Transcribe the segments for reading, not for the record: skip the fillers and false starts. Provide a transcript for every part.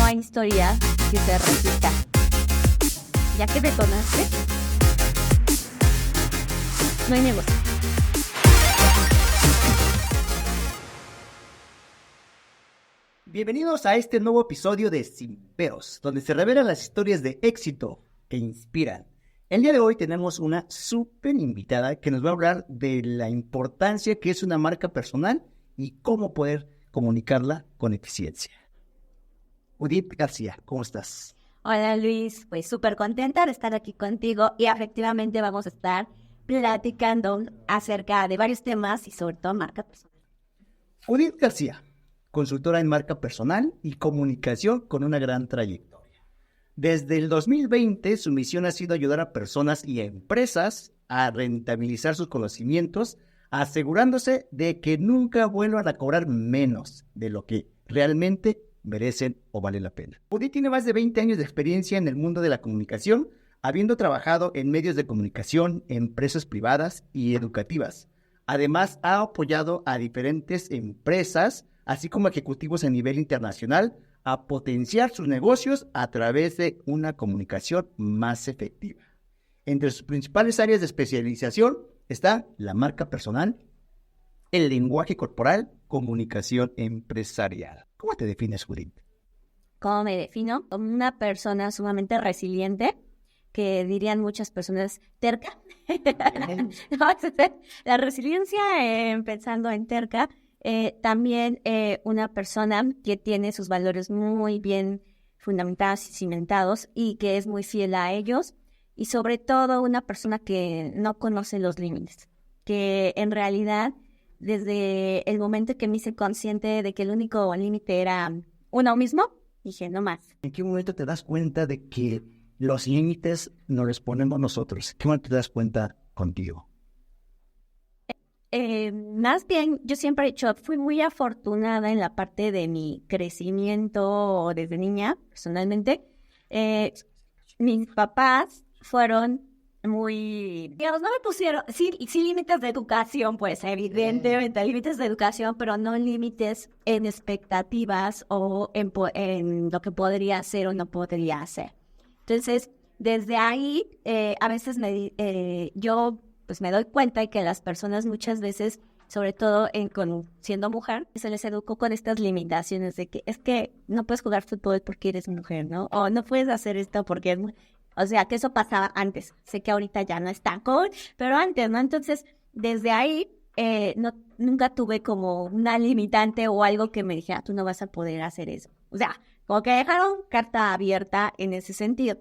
hay historia que se repita. Ya que detonaste, no hay negocio. Bienvenidos a este nuevo episodio de Sin Peros, donde se revelan las historias de éxito que inspiran. El día de hoy tenemos una súper invitada que nos va a hablar de la importancia que es una marca personal y cómo poder comunicarla con eficiencia. Judith García, ¿cómo estás? Hola Luis, pues súper contenta de estar aquí contigo y efectivamente vamos a estar platicando acerca de varios temas y sobre todo marca personal. Judith García, consultora en marca personal y comunicación con una gran trayectoria. Desde el 2020, su misión ha sido ayudar a personas y a empresas a rentabilizar sus conocimientos, asegurándose de que nunca vuelvan a cobrar menos de lo que realmente merecen o vale la pena. Judith tiene más de 20 años de experiencia en el mundo de la comunicación, habiendo trabajado en medios de comunicación, empresas privadas y educativas. Además, ha apoyado a diferentes empresas, así como ejecutivos a nivel internacional, a potenciar sus negocios a través de una comunicación más efectiva. Entre sus principales áreas de especialización está la marca personal, el lenguaje corporal, comunicación empresarial. ¿Cómo te defines, Judith? ¿Cómo me defino? Como una persona sumamente resiliente, que dirían muchas personas terca. La resiliencia, pensando en terca, también una persona que tiene sus valores muy bien fundamentados y cimentados y que es muy fiel a ellos, y sobre todo una persona que no conoce los límites, que en realidad desde el momento que me hice consciente de que el único límite era uno mismo, dije no más. ¿En qué momento te das cuenta de que los límites nos los ponemos nosotros? ¿En qué momento te das cuenta contigo? Más bien, yo siempre he dicho, fui muy afortunada en la parte de mi crecimiento desde niña, personalmente. Mis papás fueron muy, digamos, no me pusieron, sí límites de educación, pues evidentemente límites de educación, pero no límites en expectativas o en lo que podría hacer o no podría hacer. Entonces, desde ahí, a veces yo pues me doy cuenta de que las personas muchas veces, sobre todo siendo mujer, se les educó con estas limitaciones de que es que no puedes jugar fútbol porque eres mujer, ¿no? O no puedes hacer esto porque es mujer. O sea, que eso pasaba antes. Sé que ahorita ya no es tan cool, pero antes, ¿no? Entonces, desde ahí, nunca tuve como una limitante o algo que me dijera, tú no vas a poder hacer eso. O sea, como que dejaron carta abierta en ese sentido.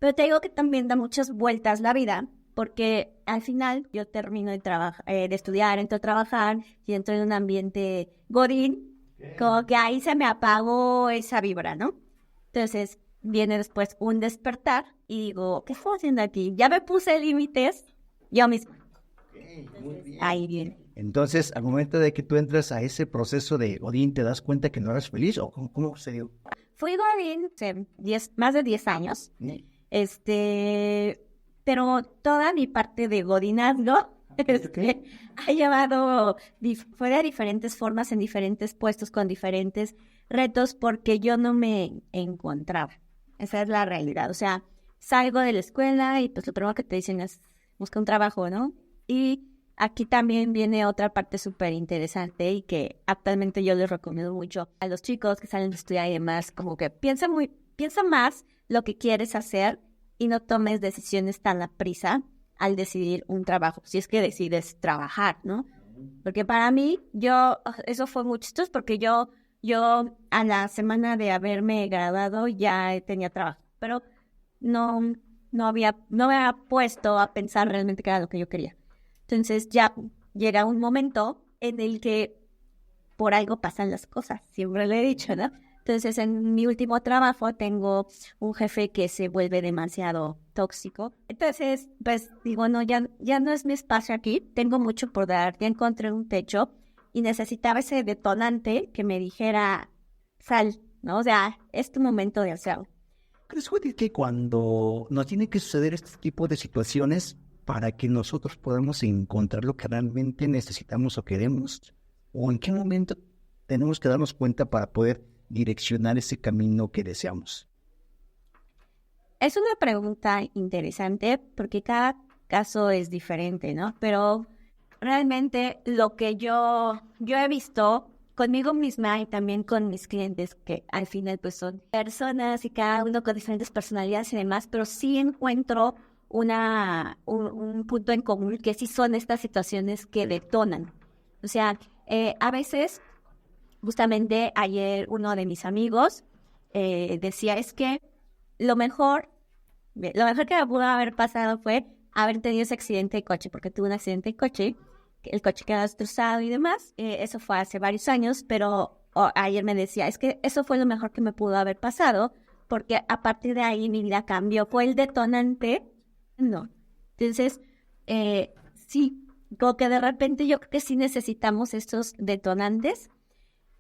Pero te digo que también da muchas vueltas la vida, porque al final yo termino de estudiar, entro a trabajar y entro en un ambiente godín, como que ahí se me apagó esa vibra, ¿no? Entonces viene después un despertar y digo, ¿qué estoy haciendo aquí? Ya me puse límites yo misma. Muy bien. Ahí viene. Entonces, al momento de que tú entras a ese proceso de Godín, ¿te das cuenta que no eres feliz? ¿O cómo se dio? Fui godín hace más de 10 años. ¿Sí? Pero toda mi parte de godinazgo ha llevado fuera de diferentes formas, en diferentes puestos, con diferentes retos, porque yo no me encontraba. Esa es la realidad. O sea, salgo de la escuela y pues lo primero que te dicen es busca un trabajo, ¿no? Y aquí también viene otra parte súper interesante y que actualmente yo les recomiendo mucho a los chicos que salen de estudiar y demás, como que piensa más lo que quieres hacer y no tomes decisiones tan a prisa al decidir un trabajo, si es que decides trabajar, ¿no? Porque para mí, eso fue muy chistoso porque yo a la semana de haberme graduado ya tenía trabajo, pero no me había puesto a pensar realmente qué era lo que yo quería. Entonces ya llega un momento en el que por algo pasan las cosas, siempre lo he dicho, ¿no? Entonces, en mi último trabajo tengo un jefe que se vuelve demasiado tóxico. Entonces, pues digo, no, ya no es mi espacio aquí, tengo mucho por dar, ya encontré un techo y necesitaba ese detonante que me dijera, sal, ¿no? O sea, es tu momento de hacerlo. ¿Crees, Judith, que cuando nos tiene que suceder este tipo de situaciones para que nosotros podamos encontrar lo que realmente necesitamos o queremos? ¿O en qué momento tenemos que darnos cuenta para poder direccionar ese camino que deseamos? Es una pregunta interesante porque cada caso es diferente, ¿no? Pero realmente lo que yo he visto conmigo misma y también con mis clientes, que al final pues son personas y cada uno con diferentes personalidades y demás, pero sí encuentro un punto en común que sí son estas situaciones que detonan. O sea, a veces, justamente ayer uno de mis amigos decía, es que lo mejor que me pudo haber pasado fue haber tenido ese accidente de coche, porque tuve un accidente de coche, el coche quedó destrozado y demás. Eso fue hace varios años, pero ayer me decía, es que eso fue lo mejor que me pudo haber pasado, porque a partir de ahí mi vida cambió. Fue el detonante, no. Entonces, sí, como que de repente yo creo que sí necesitamos estos detonantes.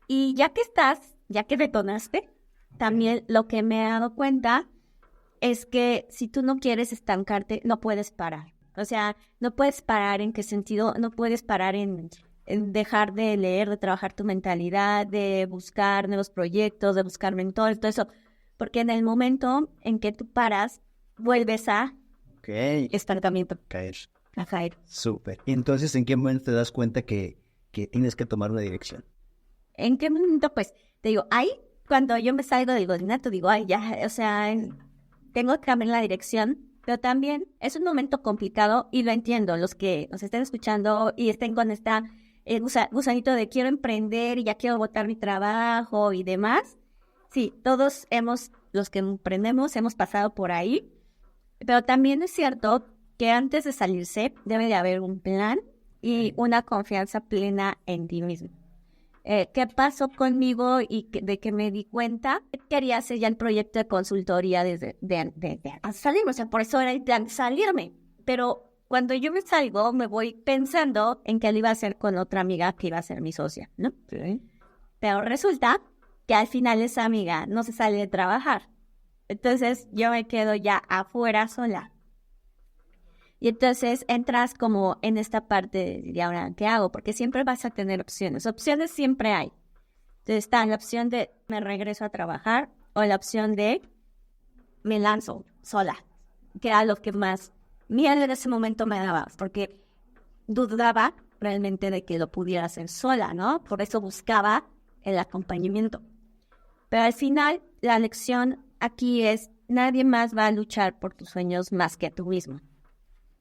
Y ya que detonaste, también lo que me he dado cuenta es que si tú no quieres estancarte, no puedes parar. O sea, no puedes parar en qué sentido, no puedes parar en dejar de leer, de trabajar tu mentalidad, de buscar nuevos proyectos, de buscar mentores, todo eso. Porque en el momento en que tú paras, vuelves a estancamiento. A caer. Súper. Y entonces, ¿en qué momento te das cuenta que tienes que tomar una dirección? ¿En qué momento? Pues, te digo, ahí, cuando yo me salgo del godinato, digo, ay, ya, o sea, tengo que cambiar la dirección, pero también es un momento complicado y lo entiendo, los que nos estén escuchando y estén con esta gusanito de quiero emprender y ya quiero botar mi trabajo y demás. Sí, todos los que emprendemos, hemos pasado por ahí, pero también es cierto que antes de salirse debe de haber un plan y una confianza plena en ti mismo. ¿Qué pasó conmigo y de que me di cuenta? Quería hacer ya el proyecto de consultoría desde a salirme, o sea, por eso era el plan salirme. Pero cuando yo me salgo, me voy pensando en que lo iba a hacer con otra amiga que iba a ser mi socia, ¿no? Sí. Pero resulta que al final esa amiga no se sale de trabajar. Entonces yo me quedo ya afuera sola. Y entonces entras como en esta parte de ahora, ¿qué hago? Porque siempre vas a tener opciones. Opciones siempre hay. Entonces está la opción de me regreso a trabajar o la opción de me lanzo sola, que era lo que más miedo en ese momento me daba, porque dudaba realmente de que lo pudiera hacer sola, ¿no? Por eso buscaba el acompañamiento. Pero al final la lección aquí es nadie más va a luchar por tus sueños más que tú mismo.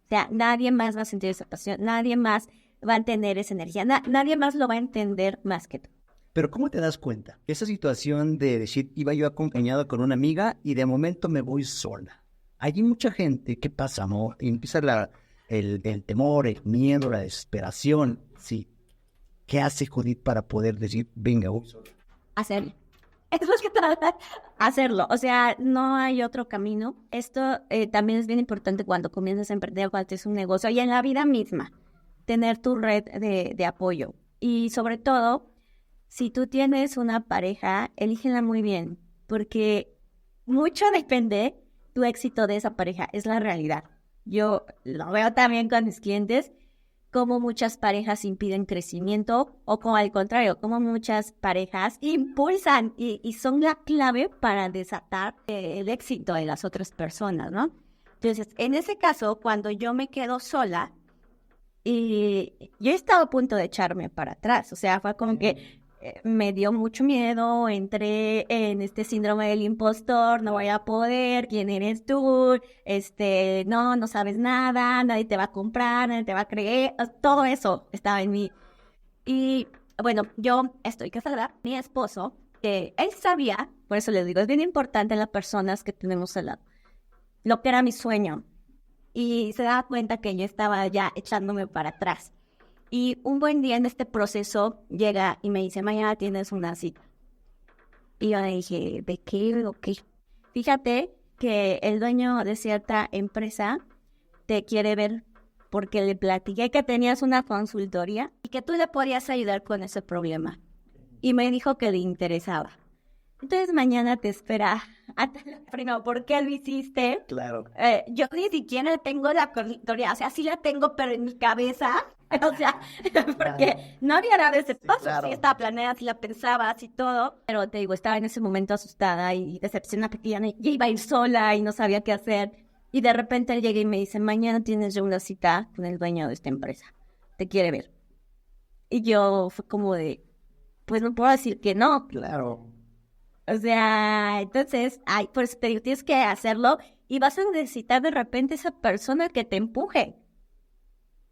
O sea, nadie más va a sentir esa pasión, nadie más va a tener esa energía, nadie más lo va a entender más que tú. Pero ¿cómo te das cuenta? Esa situación de decir, iba yo acompañado con una amiga y de momento me voy sola. Hay mucha gente, ¿qué pasa, no? Y empieza el temor, el miedo, la desesperación. Sí. ¿Qué hace Judith para poder decir, venga, voy sola? Hacerlo. Es lo que trata, hacerlo. O sea, no hay otro camino. Esto también es bien importante cuando comienzas a emprender, cuando tienes un negocio y en la vida misma, tener tu red de apoyo. Y sobre todo, si tú tienes una pareja, elígela muy bien, porque mucho depende tu éxito de esa pareja, es la realidad. Yo lo veo también con mis clientes, como muchas parejas impiden crecimiento o como al contrario, como muchas parejas impulsan y son la clave para desatar el éxito de las otras personas, ¿no? Entonces, en ese caso, cuando yo me quedo sola, y yo estaba a punto de echarme para atrás, o sea, fue como que me dio mucho miedo, entré en este síndrome del impostor, no voy a poder, ¿quién eres tú? No sabes nada, nadie te va a comprar, nadie te va a creer, todo eso estaba en mí. Y bueno, yo estoy casada, mi esposo, que él sabía, por eso le digo, es bien importante en las personas que tenemos al lado, lo que era mi sueño. Y se daba cuenta que yo estaba ya echándome para atrás. Y un buen día en este proceso llega y me dice, mañana tienes una cita. Y yo le dije, ¿de qué? ¿O qué? Fíjate que el dueño de cierta empresa te quiere ver porque le platiqué que tenías una consultoría y que tú le podías ayudar con ese problema. Y me dijo que le interesaba. Entonces mañana te espera Primero, ¿por qué lo hiciste? Claro. Yo ni siquiera tengo la consultoría, o sea, sí la tengo, pero en mi cabeza, o sea, porque no había nada de ese paso, claro. sí estaba planeada, sí la pensaba, así todo, pero te digo, estaba en ese momento asustada y decepcionada porque ya iba a ir sola y no sabía qué hacer, y de repente él llega y me dice, mañana tienes ya una cita con el dueño de esta empresa, te quiere ver, y yo fue como de, pues no puedo decir que no, Claro. o sea, entonces, ay, por eso te digo, tienes que hacerlo y vas a necesitar de repente esa persona que te empuje.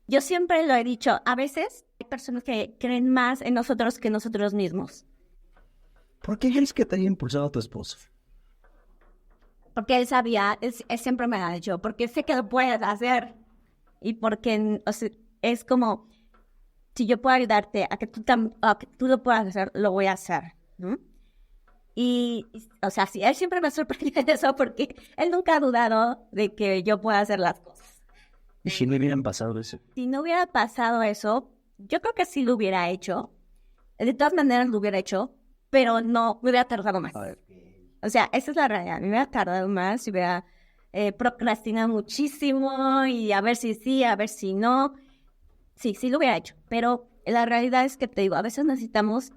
Yo siempre lo he dicho, a veces hay personas que creen más en nosotros que nosotros mismos. ¿Por qué crees que te haya impulsado a tu esposo? Porque él sabía, él siempre me ha dicho, porque sé que lo puedes hacer. Y porque, o sea, es como, si yo puedo ayudarte a que tú lo puedas hacer, lo voy a hacer, ¿no? O sea, sí, él siempre me sorprende eso porque él nunca ha dudado de que yo pueda hacer las cosas. ¿Y si no hubieran pasado eso? Si no hubiera pasado eso, yo creo que sí lo hubiera hecho. De todas maneras lo hubiera hecho, pero no, me hubiera tardado más. O sea, esa es la realidad. Me hubiera tardado más, hubiera procrastinado muchísimo y a ver si sí, a ver si no. Sí, sí lo hubiera hecho, pero la realidad es que te digo, a veces necesitamos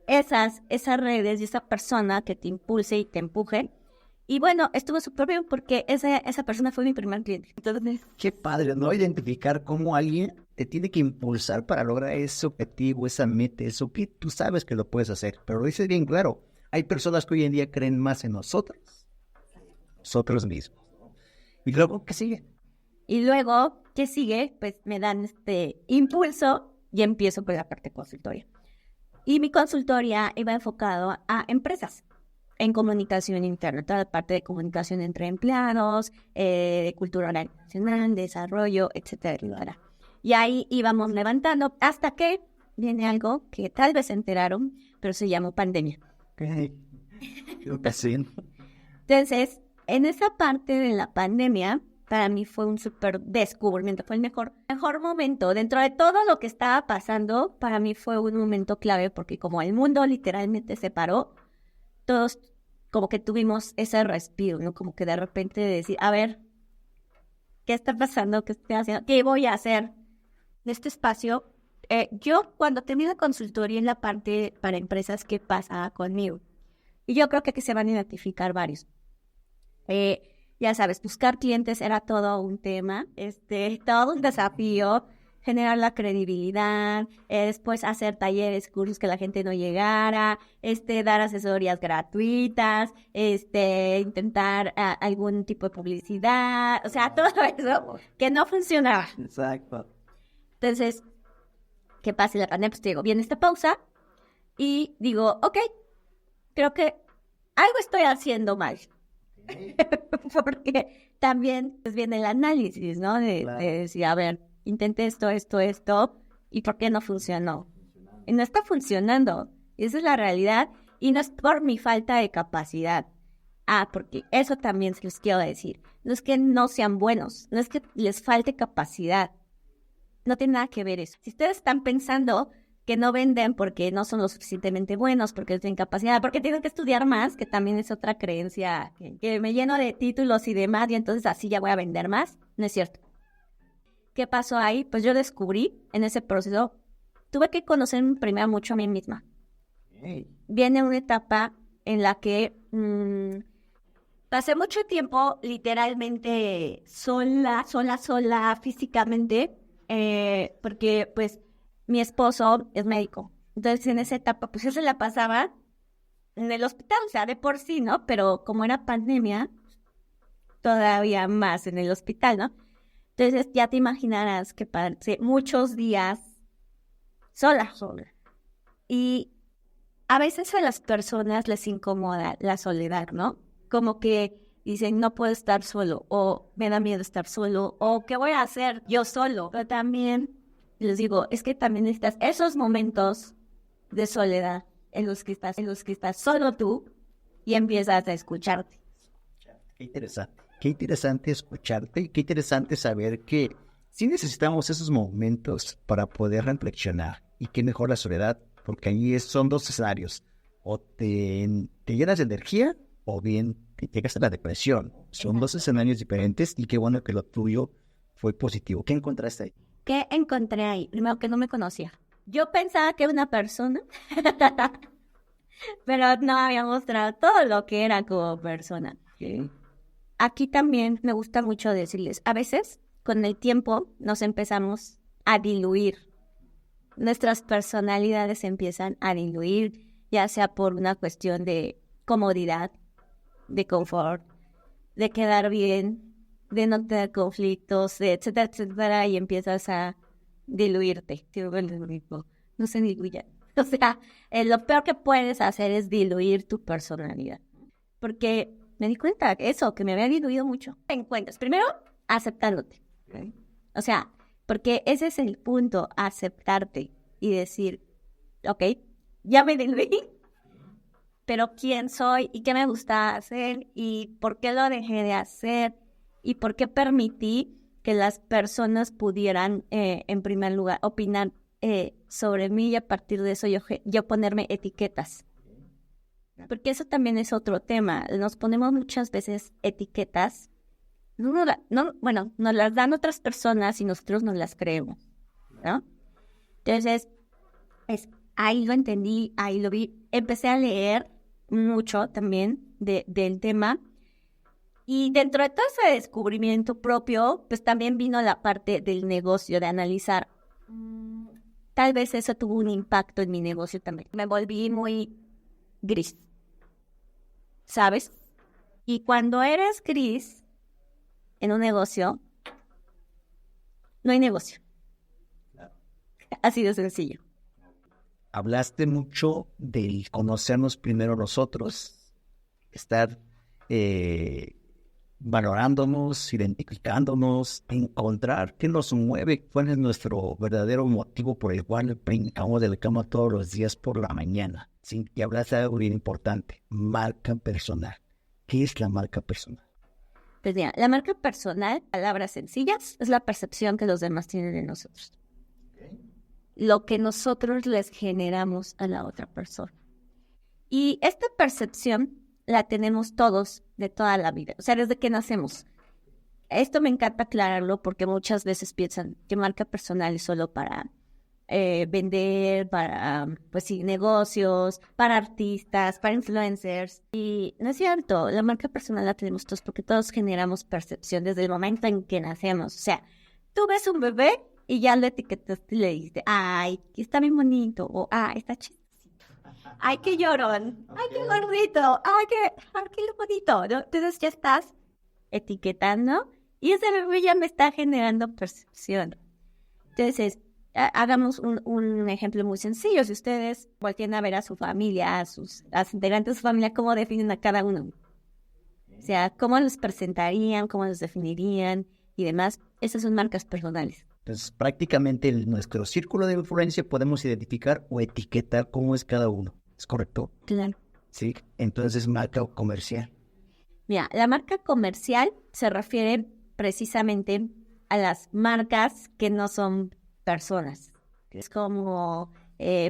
esas redes y esa persona que te impulse y te empuje. Y bueno, estuvo súper bien porque esa persona fue mi primer cliente. Entonces, Qué padre, ¿no? Identificar cómo alguien te tiene que impulsar para lograr ese objetivo, esa meta, eso que tú sabes que lo puedes hacer. Pero lo dices bien claro, hay personas que hoy en día creen más en nosotros mismos. Y luego, ¿qué sigue? y luego, ¿qué sigue? Pues me dan este impulso y empiezo con la parte de consultoría. Y mi consultoría iba enfocado a empresas en comunicación interna, toda la parte de comunicación entre empleados, de cultura organizacional, desarrollo, etcétera, etcétera. Y ahí íbamos levantando hasta que viene algo que tal vez se enteraron, pero se llamó pandemia. ¿Qué ocasión? Entonces, en esa parte de la pandemia, para mí fue un súper descubrimiento, fue el mejor momento. Dentro de todo lo que estaba pasando, para mí fue un momento clave porque como el mundo literalmente se paró, todos como que tuvimos ese respiro, ¿no? Como que de repente decir, a ver, ¿qué está pasando? ¿Qué estoy haciendo? ¿Qué voy a hacer en este espacio? Yo cuando terminé consultoría en la parte para empresas, ¿qué pasa conmigo? Y yo creo que aquí se van a identificar varios. Ya sabes, buscar clientes era todo un tema, todo un desafío, generar la credibilidad, después hacer talleres, cursos que la gente no llegara, dar asesorías gratuitas, intentar algún tipo de publicidad, o sea, todo eso que no funcionaba. Exacto. Entonces, ¿qué pasa en la pandemia? Pues te digo, viene esta pausa y digo, ok, creo que algo estoy haciendo mal. Porque también pues, viene el análisis, ¿no? De decir, a ver, intenté esto, ¿y por qué no funcionó? Y no está funcionando. Y esa es la realidad. Y no es por mi falta de capacidad. Porque eso también se les quiero decir. No es que no sean buenos, no es que les falte capacidad. No tiene nada que ver eso. Si ustedes están pensando que no venden porque no son lo suficientemente buenos, porque no tienen capacidad, porque tienen que estudiar más, que también es otra creencia, que me lleno de títulos y demás, y entonces así ya voy a vender más. No es cierto. ¿Qué pasó ahí? Pues yo descubrí en ese proceso, tuve que conocerme primero mucho a mí misma. Viene una etapa en la que pasé mucho tiempo literalmente sola, físicamente, porque pues mi esposo es médico. Entonces en esa etapa pues él se la pasaba en el hospital, o sea, de por sí, ¿no? Pero como era pandemia, todavía más en el hospital, ¿no? Entonces ya te imaginarás que pasé muchos días sola. Y a veces a las personas les incomoda la soledad, ¿no? Como que dicen, no puedo estar solo, o me da miedo estar solo, o ¿qué voy a hacer yo solo? Pero también les digo, es que también necesitas esos momentos de soledad en los que estás solo tú y empiezas a escucharte. Qué interesante escucharte y qué interesante saber que sí necesitamos esos momentos para poder reflexionar y qué mejor la soledad, porque ahí son dos escenarios, o te llenas de energía o bien llegas a la depresión. Son dos escenarios diferentes y qué bueno que lo tuyo fue positivo. ¿Qué encontraste ahí? ¿Qué encontré ahí? Primero, que no me conocía. Yo pensaba que era una persona, pero no había mostrado todo lo que era como persona. ¿Qué? Aquí también me gusta mucho decirles, a veces con el tiempo nos empezamos a diluir. Nuestras personalidades se empiezan a diluir, ya sea por una cuestión de comodidad, de confort, de quedar bien, de no tener conflictos, de etcétera, etcétera, y empiezas a diluirte. No se diluyan. O sea, lo peor que puedes hacer es diluir tu personalidad. Porque me di cuenta que eso, que me había diluido mucho. Te encuentras, primero, aceptándote. O sea, porque ese es el punto, aceptarte y decir, ok, ya me diluí, pero ¿quién soy y qué me gusta hacer y por qué lo dejé de hacer y por qué permití que las personas pudieran, en primer lugar, opinar sobre mí y a partir de eso yo ponerme etiquetas? Porque eso también es otro tema. Nos ponemos muchas veces etiquetas. Bueno, nos las dan otras personas y nosotros nos las creemos, ¿no? Entonces, ahí lo entendí, ahí lo vi. Empecé a leer mucho también del tema. Y dentro de todo ese descubrimiento propio, pues también vino la parte del negocio, de analizar. Tal vez eso tuvo un impacto en mi negocio también. Me volví muy gris, ¿sabes? Y cuando eres gris en un negocio, no hay negocio. Así de sencillo. Hablaste mucho del conocernos primero nosotros, estar valorándonos, identificándonos, encontrar qué nos mueve, cuál es nuestro verdadero motivo por el cual brincamos de la cama todos los días por la mañana. Sí, y hablaste de algo bien importante, marca personal. ¿Qué es la marca personal? Pues mira, la marca personal, palabras sencillas, es la percepción que los demás tienen de nosotros. Lo que nosotros les generamos a la otra persona. Y esta percepción la tenemos todos de toda la vida, o sea, desde que nacemos. Esto me encanta aclararlo porque muchas veces piensan que marca personal es solo para vender, para, pues sí, negocios, para artistas, para influencers. Y no es cierto, la marca personal la tenemos todos porque todos generamos percepción desde el momento en que nacemos. O sea, tú ves un bebé y ya lo etiquetaste y le dijiste, ay, está bien bonito, o está chistosito, ay, qué llorón, ay, qué gordito, ay, qué bonito, ¿no? Entonces ya estás etiquetando y ese bebé ya me está generando percepción. Entonces, hagamos un ejemplo muy sencillo. Si ustedes voltean a ver a su familia, a los integrantes de su familia, ¿cómo definen a cada uno? O sea, ¿cómo los presentarían? ¿Cómo los definirían? Y demás. Esas son marcas personales. Entonces, prácticamente en nuestro círculo de influencia podemos identificar o etiquetar cómo es cada uno. ¿Es correcto? Claro. Sí. Entonces, marca comercial. Mira, la marca comercial se refiere precisamente a las marcas que no son personas. Es como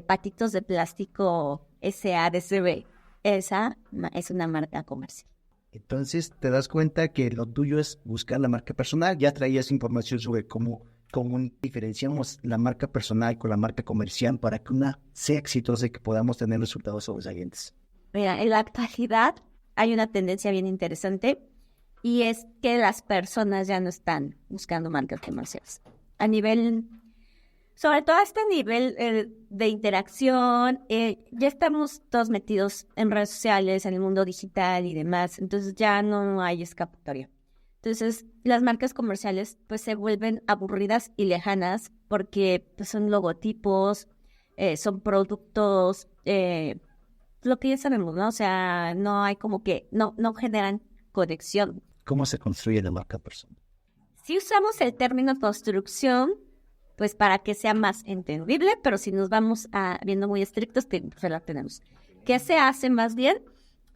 patitos de plástico SADCB. Esa es una marca comercial. Entonces, te das cuenta que lo tuyo es buscar la marca personal. Ya traías información sobre cómo diferenciamos la marca personal con la marca comercial para que una sea exitosa y que podamos tener resultados sobresalientes. Mira, en la actualidad hay una tendencia bien interesante y es que las personas ya no están buscando marcas comerciales. A nivel, sobre todo a este nivel de interacción, ya estamos todos metidos en redes sociales, en el mundo digital y demás, entonces ya no hay escapatoria. Entonces, las marcas comerciales pues se vuelven aburridas y lejanas porque pues, son logotipos, son productos, lo que ya sabemos, ¿no? O sea, no hay como que, no generan conexión. ¿Cómo se construye la marca personal? Si usamos el término construcción, pues para que sea más entendible, pero si nos vamos viendo muy estrictos, pues la tenemos. ¿Qué se hace más bien?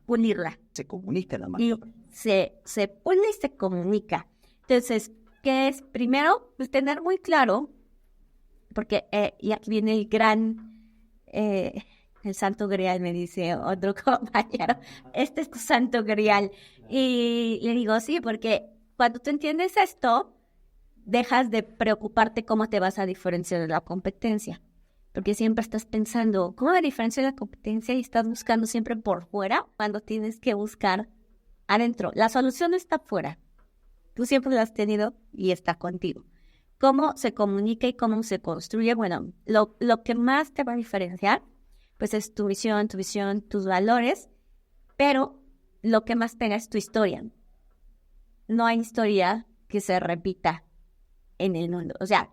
Pulirla. Se comunica la marca. Y se pule y se comunica. Entonces, ¿qué es? Primero, pues tener muy claro, porque, y aquí viene el gran, el santo grial, me dice otro compañero, este es tu santo grial. Y le digo, sí, porque cuando tú entiendes esto, dejas de preocuparte cómo te vas a diferenciar de la competencia. Porque siempre estás pensando, ¿cómo me diferencio de la competencia? Y estás buscando siempre por fuera cuando tienes que buscar adentro. La solución está afuera. Tú siempre la has tenido y está contigo. ¿Cómo se comunica y cómo se construye? Bueno, lo que más te va a diferenciar, pues es tu visión, tus valores, pero lo que más pega es tu historia. No hay historia que se repita en el mundo. O sea,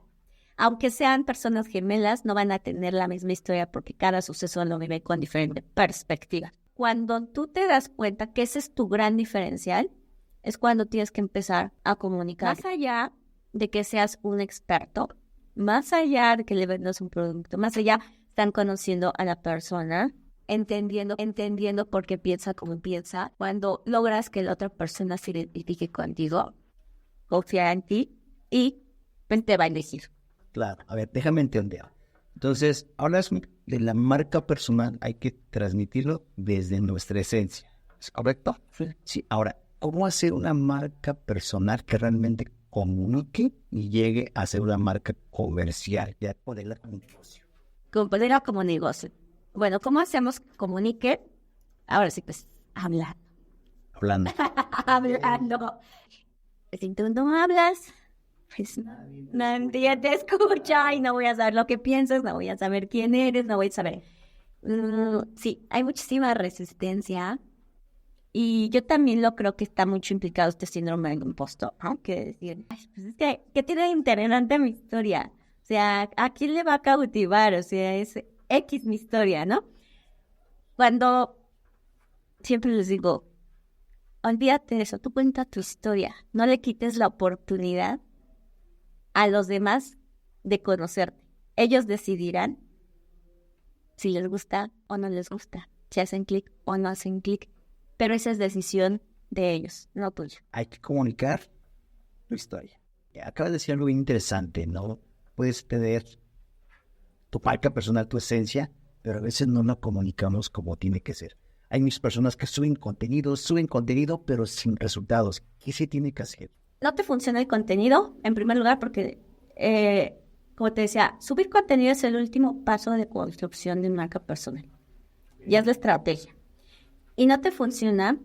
aunque sean personas gemelas, no van a tener la misma historia porque cada suceso lo vive con diferente perspectiva. Cuando tú te das cuenta que ese es tu gran diferencial, es cuando tienes que empezar a comunicar. Más allá de que seas un experto, más allá de que le vendas un producto, más allá están conociendo a la persona, entendiendo por qué piensa como piensa. Cuando logras que la otra persona se identifique contigo, confía en ti y pues, te va a elegir. Claro, a ver, déjame entender. Entonces, hablas de la marca personal, hay que transmitirlo desde nuestra esencia, ¿es correcto? Sí. Ahora, ¿cómo hacer una marca personal que realmente comunique y llegue a ser una marca comercial? Ya ponerla como negocio. Ponerla como negocio. Bueno, ¿cómo hacemos que comunique? Ahora sí, pues, hablando. Hablando. Si tú no hablas, pues nadie te escucha y no voy a saber lo que piensas, no voy a saber quién eres, no voy a saber. Sí, hay muchísima resistencia y yo también lo creo que está mucho implicado este síndrome del impostor, ¿no? Que decir, "Ay, pues es que, ¿qué tiene de interesante mi historia? O sea, ¿a quién le va a cautivar? O sea, es X mi historia, ¿no? Cuando siempre les digo, olvídate de eso, tú cuenta tu historia, no le quites la oportunidad a los demás de conocerte. Ellos decidirán si les gusta o no les gusta, si hacen clic o no hacen clic, pero esa es decisión de ellos, no tuya. Hay que comunicar tu historia. Acabas de decir algo bien interesante, ¿no? Puedes tener tu marca personal, tu esencia, pero a veces no la comunicamos como tiene que ser. Hay muchas personas que suben contenido, pero sin resultados. ¿Qué se tiene que hacer? No te funciona el contenido, en primer lugar, porque, como te decía, subir contenido es el último paso de construcción de marca personal. Ya es la estrategia. Y no te funciona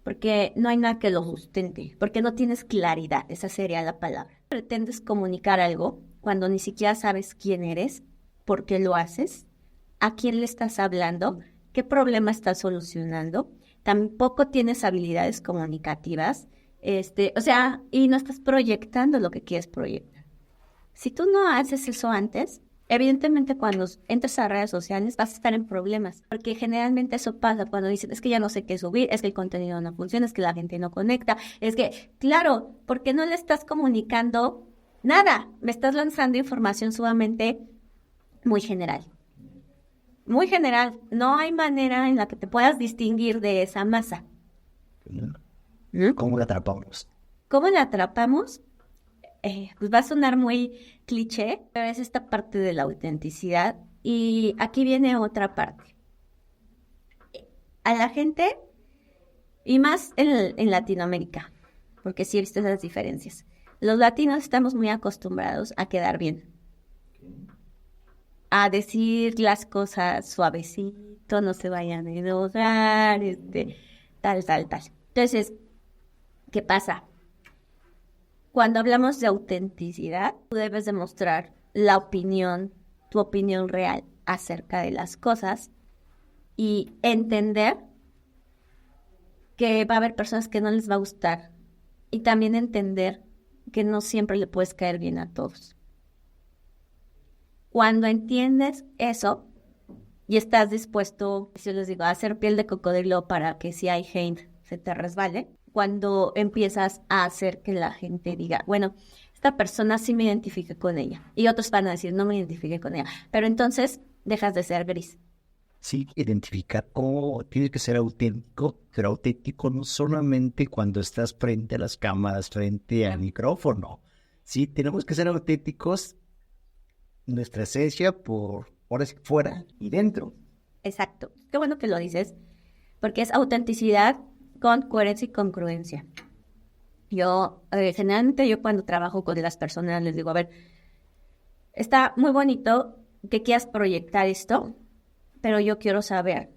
porque no hay nada que lo sustente, porque no tienes claridad, esa sería la palabra. Pretendes comunicar algo cuando ni siquiera sabes quién eres, por qué lo haces, a quién le estás hablando, qué problema estás solucionando, tampoco tienes habilidades comunicativas, o sea, y no estás proyectando lo que quieres proyectar. Si tú no haces eso antes, evidentemente cuando entres a redes sociales vas a estar en problemas, porque generalmente eso pasa cuando dicen, es que ya no sé qué subir, es que el contenido no funciona, es que la gente no conecta, es que, claro, porque no le estás comunicando nada, me estás lanzando información sumamente muy general. Muy general, no hay manera en la que te puedas distinguir de esa masa. ¿Cómo la atrapamos? ¿Cómo la atrapamos? Pues va a sonar muy cliché, pero es esta parte de la autenticidad. Y aquí viene otra parte. A la gente, y más en Latinoamérica, porque sí he visto esas diferencias. Los latinos estamos muy acostumbrados a quedar bien, a decir las cosas suavecito, no se vayan a enojar, tal. Entonces, ¿qué pasa? Cuando hablamos de autenticidad, tú debes demostrar la opinión, tu opinión real acerca de las cosas y entender que va a haber personas que no les va a gustar y también entender que no siempre le puedes caer bien a todos. Cuando entiendes eso y estás dispuesto, yo les digo, a hacer piel de cocodrilo para que si hay hate se te resbale, cuando empiezas a hacer que la gente diga, bueno, esta persona sí me identifique con ella. Y otros van a decir, no me identifique con ella. Pero entonces dejas de ser gris. Sí, identificar cómo tiene que ser auténtico, pero auténtico no solamente cuando estás frente a las cámaras, frente al micrófono. Sí, tenemos que ser auténticos, nuestra esencia por fuera y dentro. Exacto. Qué bueno que lo dices, porque es autenticidad con coherencia y congruencia. Generalmente yo cuando trabajo con las personas les digo, a ver, está muy bonito que quieras proyectar esto, pero yo quiero saber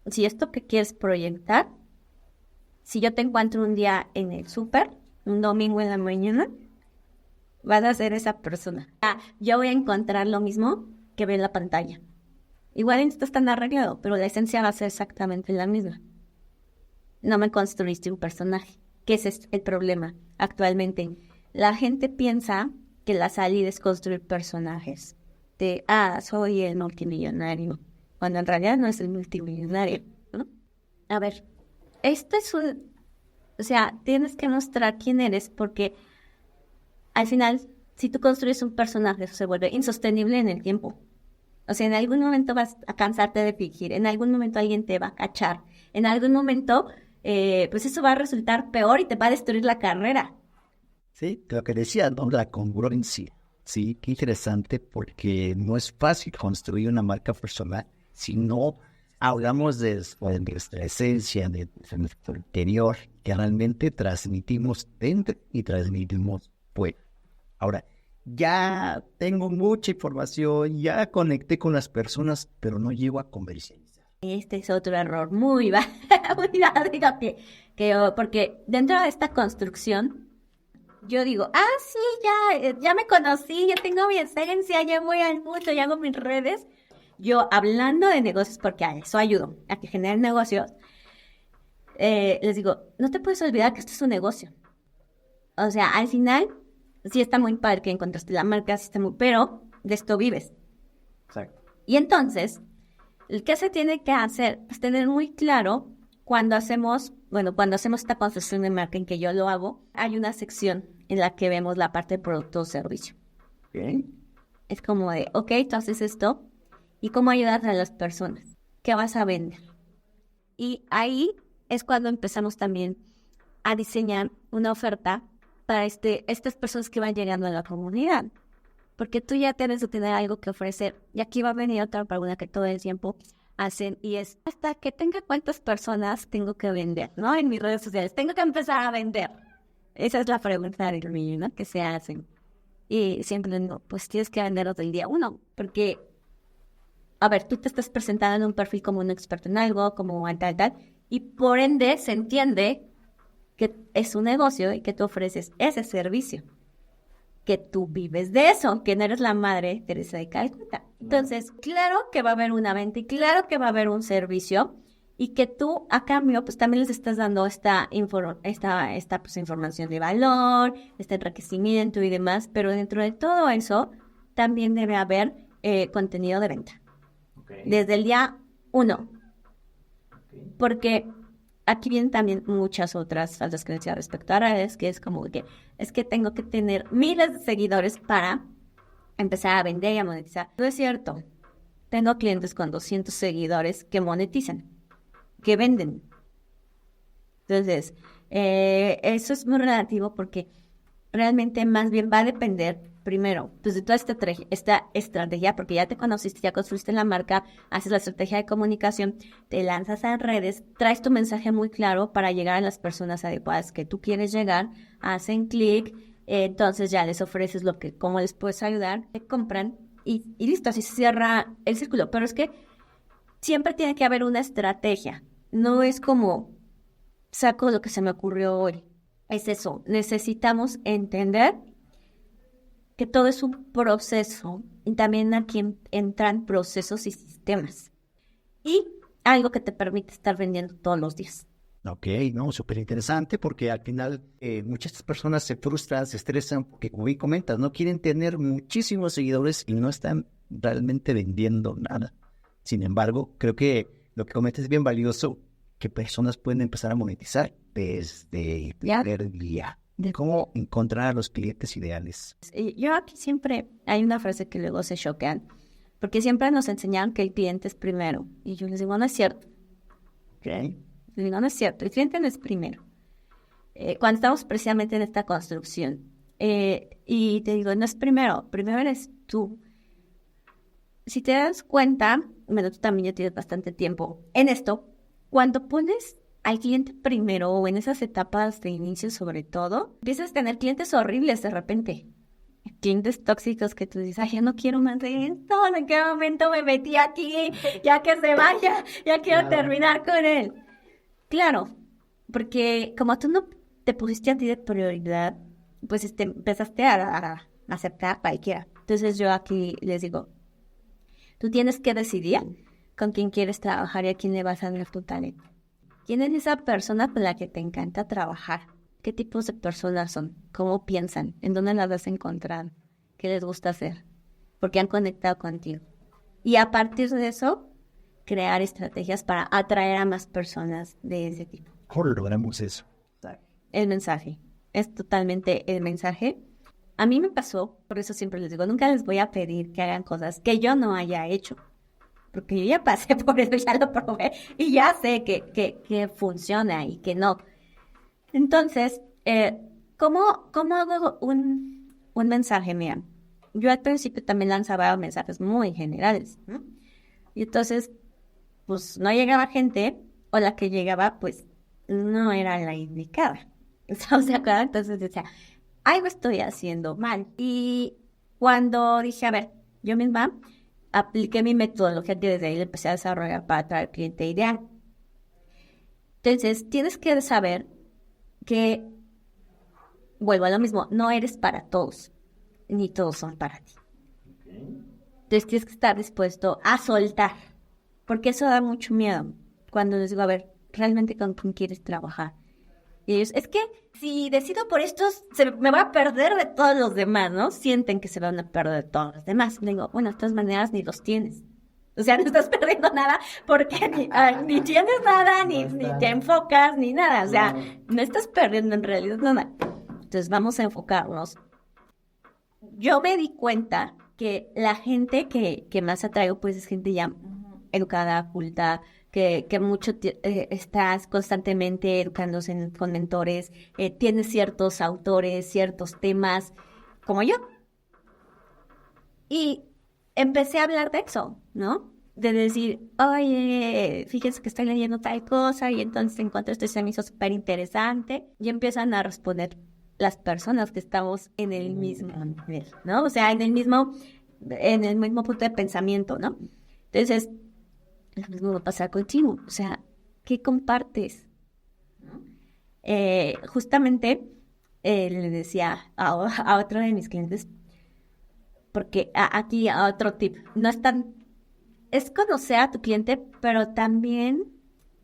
si esto que quieres proyectar, si yo te encuentro un día en el súper, un domingo en la mañana, vas a ser esa persona. Yo voy a encontrar lo mismo que ve en la pantalla. Igual esto está tan arreglado, pero la esencia va a ser exactamente la misma. No me construiste un personaje, que ese es el problema actualmente. La gente piensa que la salida es construir personajes. Soy el multimillonario, cuando en realidad no es el multimillonario, ¿no? A ver, esto es tienes que mostrar quién eres, porque al final, si tú construyes un personaje, eso se vuelve insostenible en el tiempo. O sea, en algún momento vas a cansarte de fingir, en algún momento alguien te va a cachar, en algún momento, pues eso va a resultar peor y te va a destruir la carrera. Sí, lo que decía, ¿no? La congruencia. Sí, qué interesante, porque no es fácil construir una marca personal si no hablamos de nuestra esencia, de nuestro interior, que realmente transmitimos dentro y transmitimos fuera. Ahora, ya tengo mucha información, ya conecté con las personas, pero no llego a comercializar. Este es otro error muy básico porque dentro de esta construcción, yo digo, sí, ya me conocí, ya tengo mi esencia, ya voy al mundo, ya hago mis redes. Yo hablando de negocios, porque a eso ayudo, a que generen negocios, les digo, no te puedes olvidar que esto es un negocio. O sea, al final, sí está muy padre que encontraste la marca, pero de esto vives. Exacto. Y entonces, ¿qué se tiene que hacer? Es tener muy claro cuando hacemos esta construcción de marca, en que yo lo hago, hay una sección en la que vemos la parte de producto o servicio. Okay. Es como de, ok, tú haces esto, ¿y cómo ayudas a las personas? ¿Qué vas a vender? Y ahí es cuando empezamos también a diseñar una oferta para estas personas que van llegando a la comunidad. Porque tú ya tienes que tener algo que ofrecer. Y aquí va a venir otra pregunta que todo el tiempo hacen, y es, hasta que tenga cuántas personas tengo que vender, ¿no? En mis redes sociales, tengo que empezar a vender. Esa es la pregunta del millón, ¿no? Que se hacen. Y siempre digo, pues tienes que venderlos del día uno, porque, a ver, tú te estás presentando en un perfil como un experto en algo, como tal, y por ende se entiende que es un negocio y que tú ofreces ese servicio, que tú vives de eso, que no eres la madre Teresa de Calcuta. Entonces, claro que va a haber una venta y claro que va a haber un servicio, y que tú, a cambio, pues también les estás dando esta información de valor, este enriquecimiento y demás, pero dentro de todo eso también debe haber contenido de venta. Okay. Desde el día 1. Okay. Porque aquí vienen también muchas otras falsas creencias respecto a redes, que es como que es que tengo que tener miles de seguidores para empezar a vender y a monetizar. No es cierto. Tengo clientes con 200 seguidores que monetizan, que venden. Entonces, eso es muy relativo, porque realmente más bien va a depender, primero, pues de toda esta estrategia, porque ya te conociste, ya construiste la marca, haces la estrategia de comunicación, te lanzas a redes, traes tu mensaje muy claro para llegar a las personas adecuadas que tú quieres llegar, hacen clic, entonces ya les ofreces cómo les puedes ayudar, te compran y listo, así se cierra el círculo. Pero es que siempre tiene que haber una estrategia, no es como saco lo que se me ocurrió hoy. Es eso, necesitamos entender que todo es un proceso, y también aquí entran procesos y sistemas. Y algo que te permite estar vendiendo todos los días. Ok, no, súper interesante, porque al final muchas personas se frustran, se estresan, porque como bien comentas, no quieren tener muchísimos seguidores y no están realmente vendiendo nada. Sin embargo, creo que lo que comentas es bien valioso, que personas pueden empezar a monetizar desde el primer día. ¿Cómo encontrar a los clientes ideales? Yo aquí siempre, hay una frase que luego se choquean, porque siempre nos enseñaron que el cliente es primero. Y yo les digo, no es cierto. Okay. Les digo, no es cierto, el cliente no es primero. Cuando estamos precisamente en esta construcción, y te digo, no es primero eres tú. Si te das cuenta, bueno, tú también ya tienes bastante tiempo en esto, cuando pones al cliente primero o en esas etapas de inicio sobre todo, empiezas a tener clientes horribles de repente. Clientes tóxicos que tú dices, ay, ya no quiero más de esto, ¿en qué momento me metí aquí? Ya que se vaya, ya quiero terminar con él. Claro, porque como tú no te pusiste a ti de prioridad, pues empezaste a aceptar cualquiera. Entonces yo aquí les digo, tú tienes que decidir con quién quieres trabajar y a quién le vas a dar tu talento. ¿Quién es esa persona con la que te encanta trabajar? ¿Qué tipos de personas son? ¿Cómo piensan? ¿En dónde las has encontrado? ¿Qué les gusta hacer? ¿Por qué han conectado contigo? Y a partir de eso, crear estrategias para atraer a más personas de ese tipo. ¿Cómo logramos eso? El mensaje. Es totalmente el mensaje. A mí me pasó, por eso siempre les digo, nunca les voy a pedir que hagan cosas que yo no haya hecho. Porque yo ya pasé por eso, ya lo probé y ya sé que funciona y que no. Entonces, ¿cómo hago un mensaje? Mira, yo al principio también lanzaba mensajes muy generales, ¿no? Y entonces, pues no llegaba gente, o la que llegaba, pues no era la indicada. Entonces decía, algo estoy haciendo mal. Y cuando dije, a ver, yo misma apliqué mi metodología que desde ahí le empecé a desarrollar para atraer cliente ideal. Entonces, tienes que saber que, vuelvo a lo mismo, no eres para todos, ni todos son para ti. Entonces, tienes que estar dispuesto a soltar, porque eso da mucho miedo. Cuando les digo, a ver, ¿realmente con quién quieres trabajar? Y ellos, es que si decido por estos, me voy a perder de todos los demás, ¿no? Sienten que se van a perder de todos los demás. Y digo, bueno, de todas maneras ni los tienes. O sea, no estás perdiendo nada porque ni tienes nada, ni te enfocas, ni nada. O sea, no estás perdiendo en realidad nada. Entonces vamos a enfocarnos. Yo me di cuenta que la gente que más atraigo, pues es gente ya educada, culta, que mucho estás constantemente educándose con mentores, tienes ciertos autores, ciertos temas, como yo. Y empecé a hablar de eso, ¿no? De decir, oye, fíjense que estoy leyendo tal cosa y entonces encuentro esto y se me hizo súper interesante. Y empiezan a responder las personas que estamos en el mismo nivel, ¿no? O sea, en el mismo punto de pensamiento, ¿no? Entonces, lo mismo va a pasar contigo. O sea, ¿qué compartes? Justamente le decía a otro de mis clientes, porque aquí otro tip, es conocer a tu cliente, pero también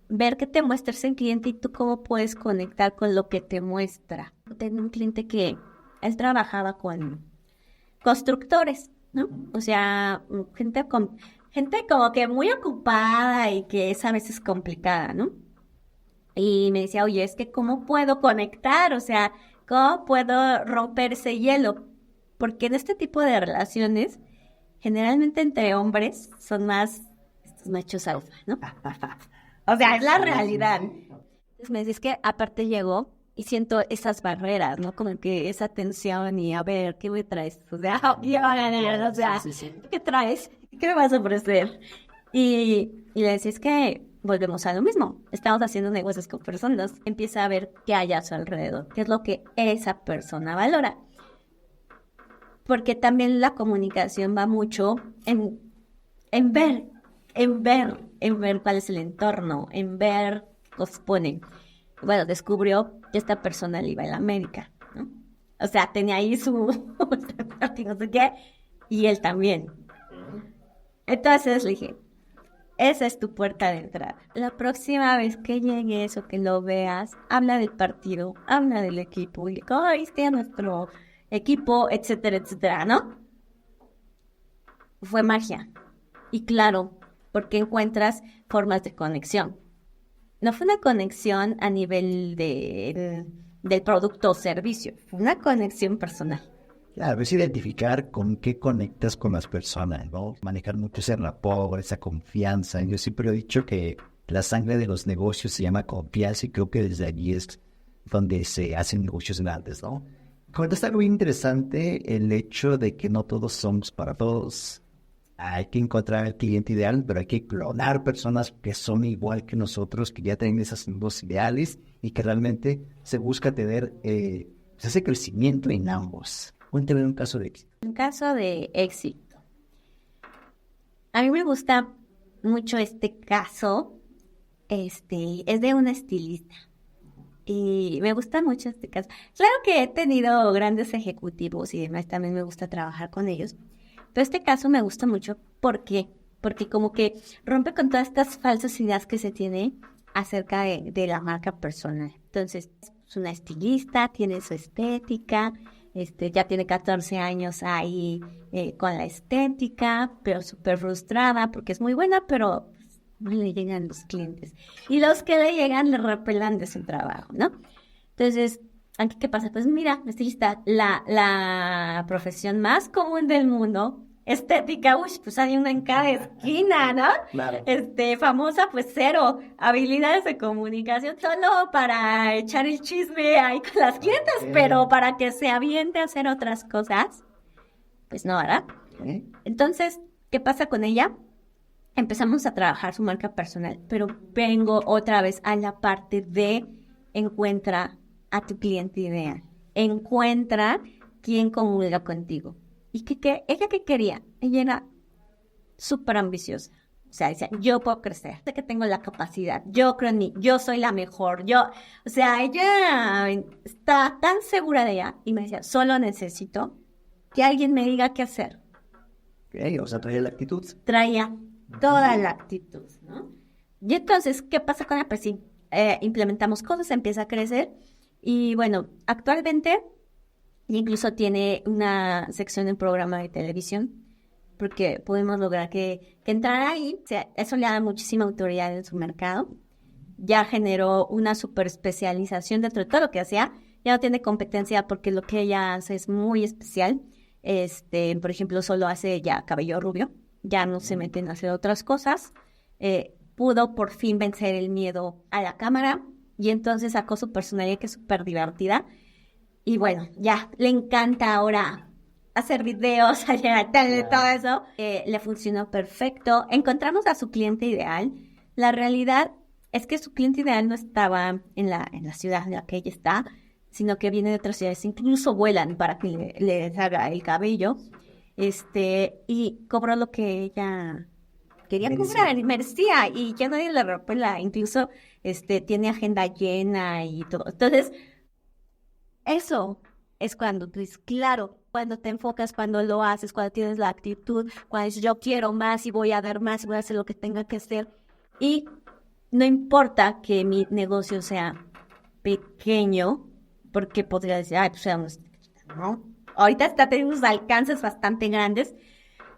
ver qué te muestra ese cliente y tú cómo puedes conectar con lo que te muestra. Tengo un cliente que él trabajaba con constructores, ¿no? O sea, gente como que muy ocupada y que es a veces complicada, ¿no? Y me decía, oye, es que ¿cómo puedo conectar? O sea, ¿cómo puedo romper ese hielo? Porque en este tipo de relaciones, generalmente entre hombres, son más estos machos alfa, ¿no? O sea, es la realidad. Entonces me decía, es que aparte llegó y siento esas barreras, ¿no? Como que esa tensión y a ver, ¿qué me traes? O sea, ¿qué va a ganar? O sea, ¿qué traes? ¿Qué me vas a ofrecer? Y le decía, es que volvemos a lo mismo. Estamos haciendo negocios con personas. Empieza a ver qué hay a su alrededor, qué es lo que esa persona valora. Porque también la comunicación va mucho en ver cuál es el entorno, en ver cosas ponen. Bueno, descubrió que esta persona le iba a la América, ¿no? O sea, tenía ahí su no sé qué, y él también. Entonces le dije, esa es tu puerta de entrada. La próxima vez que llegues o que lo veas, habla del partido, habla del equipo, y ay, es que nuestro equipo, etcétera, etcétera, ¿no? Fue magia. Y claro, porque encuentras formas de conexión. No fue una conexión a nivel del producto o servicio, fue una conexión personal. Claro, es identificar con qué conectas con las personas, ¿no? Manejar mucho ese rapport, esa confianza. Yo siempre he dicho que la sangre de los negocios se llama confianza y creo que desde allí es donde se hacen negocios grandes, ¿no? Comentaste algo muy interesante, el hecho de que no todos somos para todos. Hay que encontrar al cliente ideal, pero hay que clonar personas que son igual que nosotros, que ya tienen esos mismos ideales y que realmente se busca tener ese crecimiento en ambos. Cuéntame un caso de éxito. Un caso de éxito. A mí me gusta mucho este caso. Es de una estilista. Y me gusta mucho este caso. Claro que he tenido grandes ejecutivos y demás, también me gusta trabajar con ellos. Pero este caso me gusta mucho. ¿Por qué? Porque como que rompe con todas estas falsas ideas que se tiene acerca de la marca personal. Entonces, es una estilista, tiene su estética, ya tiene 14 años ahí con la estética, pero súper frustrada porque es muy buena, pero no le llegan los clientes. Y los que le llegan le repelan de su trabajo, ¿no? Entonces, ¿aquí qué pasa? Pues mira, estilista, la profesión más común del mundo, estética, pues hay una en cada esquina, ¿no? Claro. Famosa, pues cero. Habilidades de comunicación solo para echar el chisme ahí con las clientes, pero para que se aviente a hacer otras cosas, pues no, ¿verdad? Entonces, ¿qué pasa con ella? Empezamos a trabajar su marca personal, pero vengo otra vez a la parte de encuentra a tu cliente ideal. Encuentra quién comulga contigo. ¿Y ella qué quería? Ella era súper ambiciosa. O sea, decía, yo puedo crecer, sé que tengo la capacidad, yo creo en mí, yo soy la mejor, o sea, ella está tan segura de ella y me decía, solo necesito que alguien me diga qué hacer. O sea, traía la actitud. Traía toda la actitud, ¿no? Y entonces, ¿qué pasa con ella? Pues sí, implementamos cosas, empieza a crecer y bueno, actualmente incluso tiene una sección en programa de televisión porque pudimos lograr que entrara ahí. O sea, eso le da muchísima autoridad en su mercado. Ya generó una super especialización dentro de todo lo que hacía. Ya no tiene competencia porque lo que ella hace es muy especial. Por ejemplo, solo hace ya cabello rubio. Ya no se meten a hacer otras cosas. Pudo por fin vencer el miedo a la cámara y entonces sacó su personalidad que es súper divertida. Y bueno, ya le encanta ahora hacer videos, todo eso. Le funcionó perfecto. Encontramos a su cliente ideal. La realidad es que su cliente ideal no estaba en la ciudad en la que ella está, sino que viene de otras ciudades. Incluso vuelan para que les haga el cabello. Y cobró lo que ella quería cobrar, merecía. Y ya nadie le repela. Incluso tiene agenda llena y todo. Entonces, eso es cuando tú dices, claro, cuando te enfocas, cuando lo haces, cuando tienes la actitud, cuando dices yo quiero más y voy a dar más y voy a hacer lo que tenga que hacer. Y no importa que mi negocio sea pequeño, porque podría decir, ay, pues seamos, ¿no? Ahorita está teniendo unos alcances bastante grandes.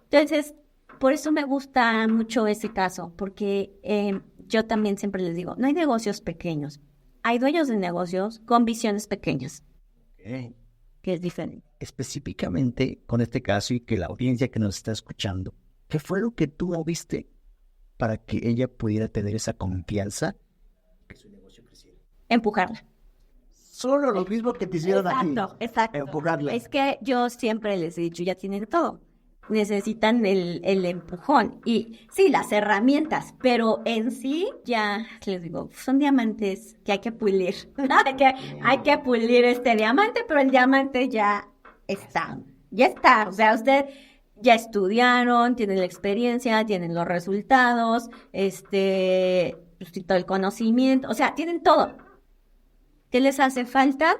Entonces, por eso me gusta mucho ese caso, porque yo también siempre les digo, no hay negocios pequeños, hay dueños de negocios con visiones pequeñas. Okay. Que es diferente. Específicamente con este caso y que la audiencia que nos está escuchando, ¿qué fue lo que tú viste para que ella pudiera tener esa confianza que su negocio creciera? Empujarla. Solo lo mismo que te hicieron aquí. Exacto. Empujarla. Es que yo siempre les he dicho, ya tienen todo. Necesitan el empujón y sí, las herramientas, pero en sí ya, les digo, son diamantes que hay que pulir. hay que pulir este diamante, pero el diamante ya está. O sea, usted ya estudiaron, tienen la experiencia, tienen los resultados, todo el conocimiento, o sea, tienen todo. ¿Qué les hace falta?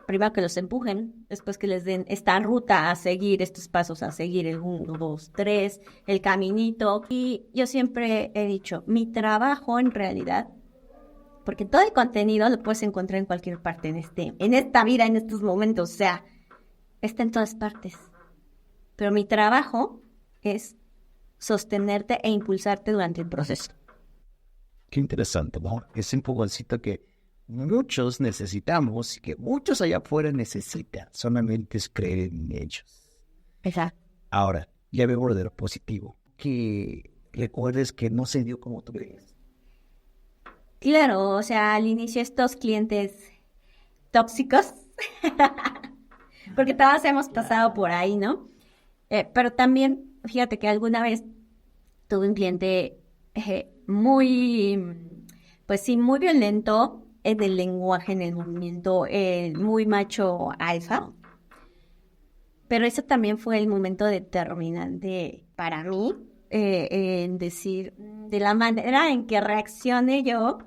Primero que los empujen, después que les den esta ruta a seguir, estos pasos a seguir, el 1, 2, 3, el caminito. Y yo siempre he dicho, mi trabajo en realidad, porque todo el contenido lo puedes encontrar en cualquier parte en esta vida, en estos momentos, o sea, está en todas partes. Pero mi trabajo es sostenerte e impulsarte durante el proceso. Qué interesante, ¿no? Es un empujoncito que muchos necesitamos y que muchos allá afuera necesitan, solamente es creer en ellos. Exacto. Ahora, ya vemos de lo positivo, que recuerdes que no se dio como tú crees. Claro, o sea, al inicio estos clientes tóxicos, porque todos hemos pasado por ahí, ¿no? Pero también Fíjate que alguna vez tuve un cliente muy, pues sí, muy violento en el lenguaje, en el movimiento, muy macho alfa. Pero eso también fue el momento determinante para mí, en decir, de la manera en que reaccione yo,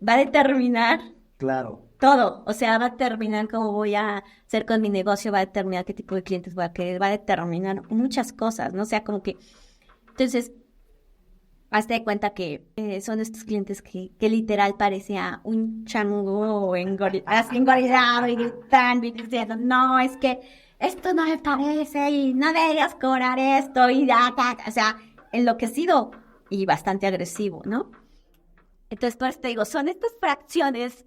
va a determinar Claro. todo. O sea, va a determinar cómo voy a hacer con mi negocio, va a determinar qué tipo de clientes voy a querer, va a determinar muchas cosas, ¿no? O sea, como que, entonces, hazte de cuenta que son estos clientes que literal parecía un chango así engorilado y gritando y diciendo, no, es que esto no me parece y no deberías cobrar esto y o sea, enloquecido y bastante agresivo, ¿no? Entonces, por eso te digo, son estas fracciones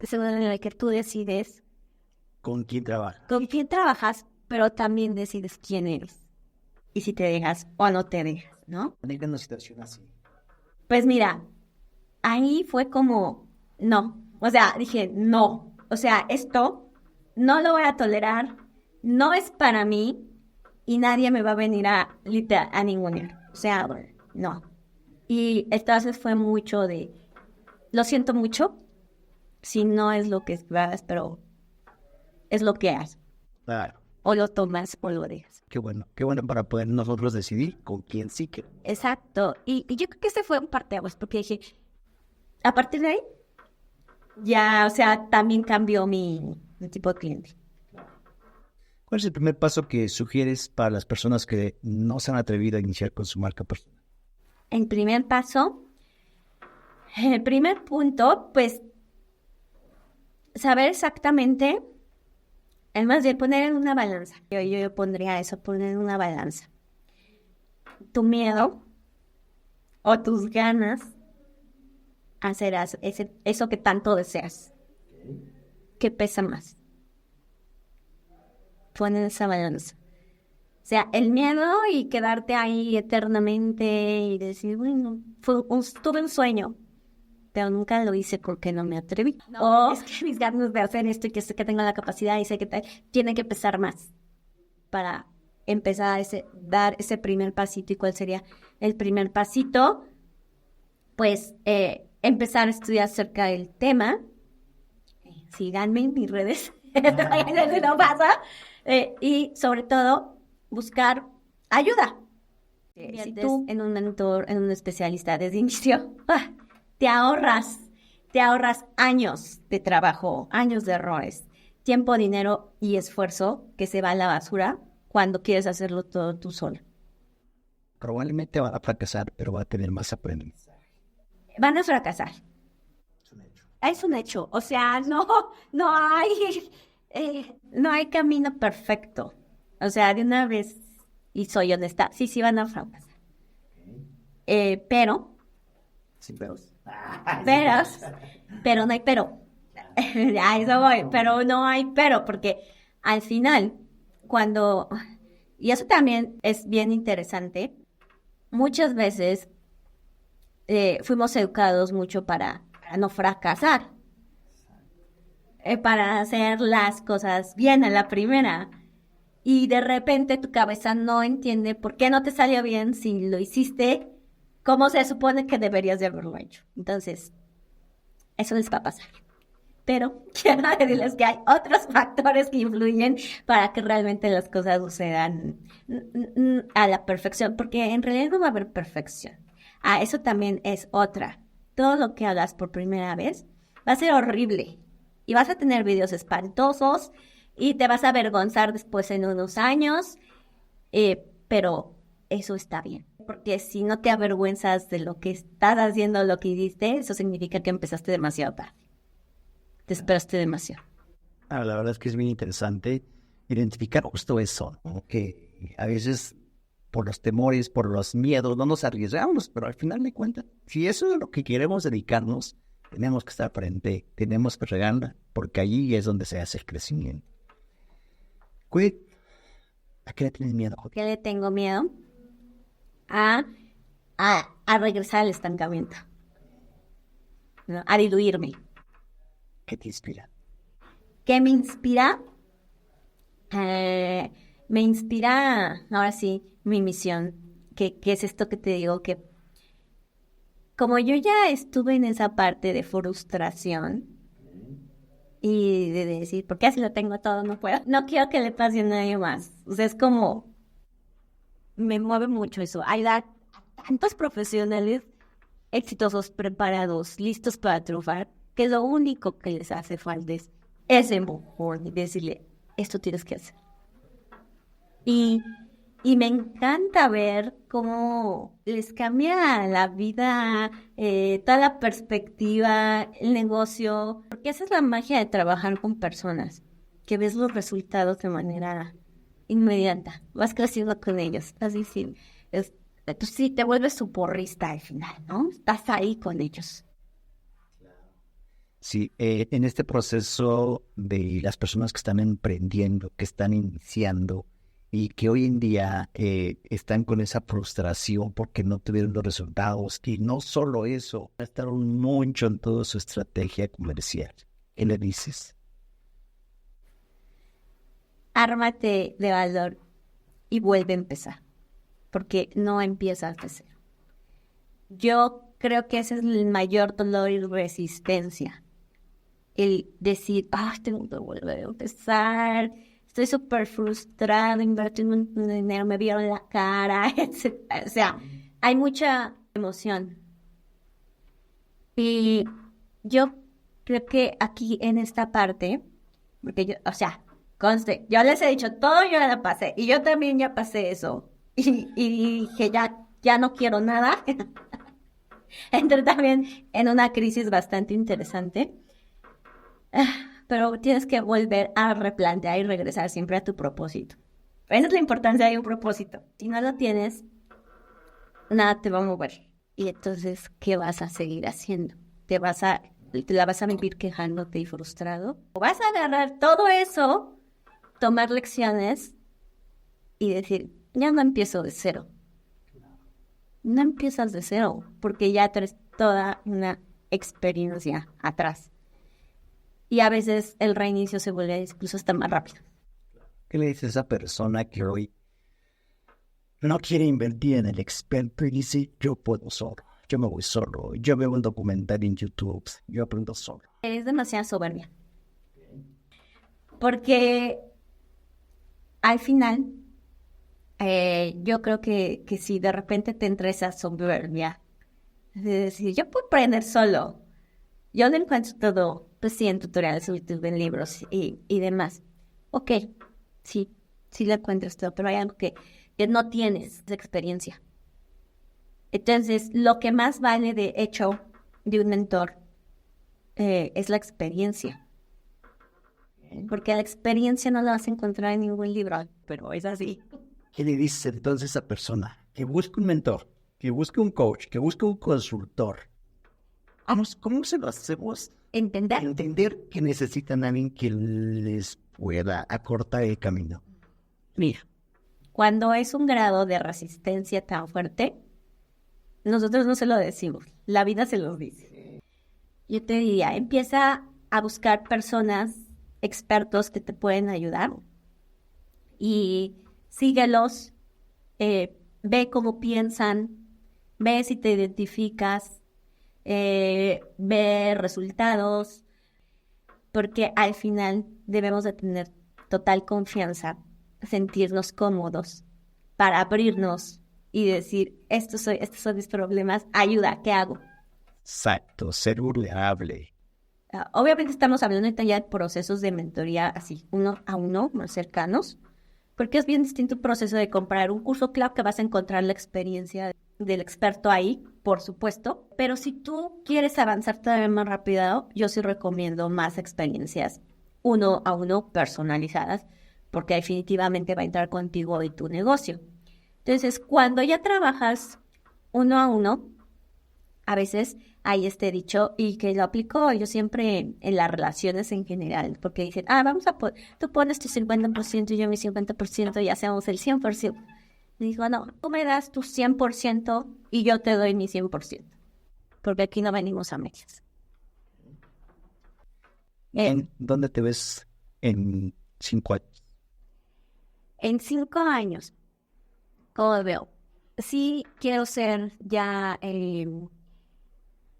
según las que tú decides ¿Con quién trabaja? con quién trabajas, pero también decides quién eres y si te dejas o no te dejas, ¿no? En una situación así. Pues mira, ahí fue como, no, o sea, dije, no, o sea, esto no lo voy a tolerar, no es para mí y nadie me va a venir a ningunear, o sea, no. Y entonces fue mucho de, lo siento mucho, si no es lo que esperabas, pero es lo que haces, Claro. o lo tomas o lo dejas. Qué bueno para poder nosotros decidir con quién sí que. Exacto, y yo creo que ese fue un parteaguas, porque dije, a partir de ahí, ya, o sea, también cambió mi tipo de cliente. ¿Cuál es el primer paso que sugieres para las personas que no se han atrevido a iniciar con su marca personal? El primer paso, el primer punto, pues, saber exactamente, es más bien poner en una balanza. Yo pondría eso, poner en una balanza. Tu miedo o tus ganas hacer eso que tanto deseas. ¿Qué pesa más? Pon en esa balanza. O sea, el miedo y quedarte ahí eternamente y decir, bueno, tuve un sueño, pero nunca lo hice porque no me atreví. No, o es que mis ganas de hacer esto y que sé que tengo la capacidad y sé que tiene que pesar más para empezar dar ese primer pasito. ¿Y cuál sería el primer pasito? Pues empezar a estudiar acerca del tema. Síganme en mis redes, no pasa. Y sobre todo, buscar ayuda. Si tú en un mentor, en un especialista desde inicio, te ahorras años de trabajo, años de errores, tiempo, dinero y esfuerzo que se va a la basura cuando quieres hacerlo todo tú sola. Probablemente van a fracasar, pero va a tener más aprendizaje. Van a fracasar. Es un hecho. Es un hecho. O sea, no hay camino perfecto. O sea, de una vez, y soy honesta, sí van a fracasar. Pero, Sin pedos. pero no hay pero. A eso voy, pero no hay pero, porque al final, y eso también es bien interesante, muchas veces fuimos educados mucho para no fracasar, para hacer las cosas bien a la primera. Y de repente tu cabeza no entiende por qué no te salió bien si lo hiciste como se supone que deberías de haberlo hecho. Entonces, eso les va a pasar. Pero quiero decirles que hay otros factores que influyen para que realmente las cosas sucedan a la perfección, porque en realidad no va a haber perfección. Eso también es otra. Todo lo que hagas por primera vez va a ser horrible y vas a tener videos espantosos y te vas a avergonzar después en unos años, pero eso está bien. Porque si no te avergüenzas de lo que estás haciendo, lo que hiciste, eso significa que empezaste demasiado tarde. Te esperaste demasiado. La verdad es que es bien interesante identificar justo eso, ¿no? Que a veces por los temores, por los miedos, no nos arriesgamos, pero al final de cuentas, si eso es lo que queremos dedicarnos, tenemos que estar frente, tenemos que regarla, porque allí es donde se hace el crecimiento. ¿A qué le tienes miedo? ¿Qué le tengo miedo? A regresar al estancamiento, ¿no? A diluirme. ¿Qué te inspira? ¿Qué me inspira? Me inspira, ahora sí, mi misión, que es esto que te digo, que como yo ya estuve en esa parte de frustración y de decir, ¿por qué así lo tengo todo? No puedo. No quiero que le pase a nadie más. O sea, es como, me mueve mucho eso. Ayudar a tantos profesionales exitosos, preparados, listos para triunfar, que lo único que les hace falta es ese empujón y decirle, esto tienes que hacer. Y me encanta ver cómo les cambia la vida, toda la perspectiva, el negocio, porque esa es la magia de trabajar con personas, que ves los resultados de manera inmediata, vas creciendo con ellos, así sí, tú sí te vuelves su porrista al final, ¿no? Estás ahí con ellos. Sí, en este proceso de las personas que están emprendiendo, que están iniciando y que hoy en día están con esa frustración porque no tuvieron los resultados, y no solo eso, gastaron mucho en toda su estrategia comercial. ¿Qué le dices? Ármate de valor y vuelve a empezar, porque no empiezas de cero. Yo creo que ese es el mayor dolor y resistencia. El decir, tengo que volver a empezar, estoy súper frustrada, invertí un montón de dinero, me vieron la cara, etc. O sea, hay mucha emoción. Y yo creo que aquí en esta parte, porque yo, o sea, conste, yo les he dicho, todo yo ya la pasé, y yo también ya pasé eso, y que ya no quiero nada. Entré también en una crisis bastante interesante. Pero tienes que volver a replantear y regresar siempre a tu propósito. Esa es la importancia de un propósito. Si no lo tienes, nada te va a mover. Y entonces, ¿qué vas a seguir haciendo? ¿Te la vas a vivir quejándote y frustrado? ¿O vas a agarrar todo eso, tomar lecciones y decir, ya no empiezo de cero? No empiezas de cero, porque ya traes toda una experiencia atrás. Y a veces el reinicio se vuelve incluso hasta más rápido. ¿Qué le dice a esa persona que hoy no quiere invertir en el experto y dice, yo puedo solo, yo me voy solo, yo veo un documental en YouTube, yo aprendo solo? Es demasiada soberbia. Porque al final, yo creo que si de repente te entra esa soberbia, de decir, yo puedo aprender solo, yo lo encuentro todo, pues sí, en tutoriales, en YouTube, en libros y demás. Ok, sí lo encuentras todo, pero hay algo que no tienes, esa experiencia. Entonces, lo que más vale de hecho de un mentor es la experiencia. Porque la experiencia no la vas a encontrar en ningún libro, pero es así. ¿Qué le dices entonces a esa persona que busca un mentor, que busca un coach, que busca un consultor? ¿Cómo se lo hacemos? Entender que necesitan a alguien que les pueda acortar el camino. Mira, cuando es un grado de resistencia tan fuerte, nosotros no se lo decimos, la vida se lo dice. Yo te diría, empieza a buscar personas, expertos que te pueden ayudar y síguelos, ve cómo piensan, ve si te identificas, ve resultados, porque al final debemos de tener total confianza, sentirnos cómodos para abrirnos y decir, estos son mis problemas, ayuda, ¿qué hago? Exacto, ser vulnerable. Obviamente estamos hablando ya de procesos de mentoría así, uno a uno, más cercanos, porque es bien distinto el proceso de comprar un curso. Claro que vas a encontrar la experiencia del experto ahí, por supuesto, pero si tú quieres avanzar todavía más rápido, yo sí recomiendo más experiencias uno a uno personalizadas, porque definitivamente va a entrar contigo y tu negocio. Entonces, cuando ya trabajas uno a uno, a veces hay este dicho y que lo aplico yo siempre en las relaciones en general, porque dicen, tú pones tu 50% y yo mi 50% y hacemos el 100%. Y digo, no, tú me das tu 100% y yo te doy mi 100%, porque aquí no venimos a medias. ¿En dónde te ves en 5 años? En 5 años, ¿Cómo lo veo? Sí quiero ser ya, que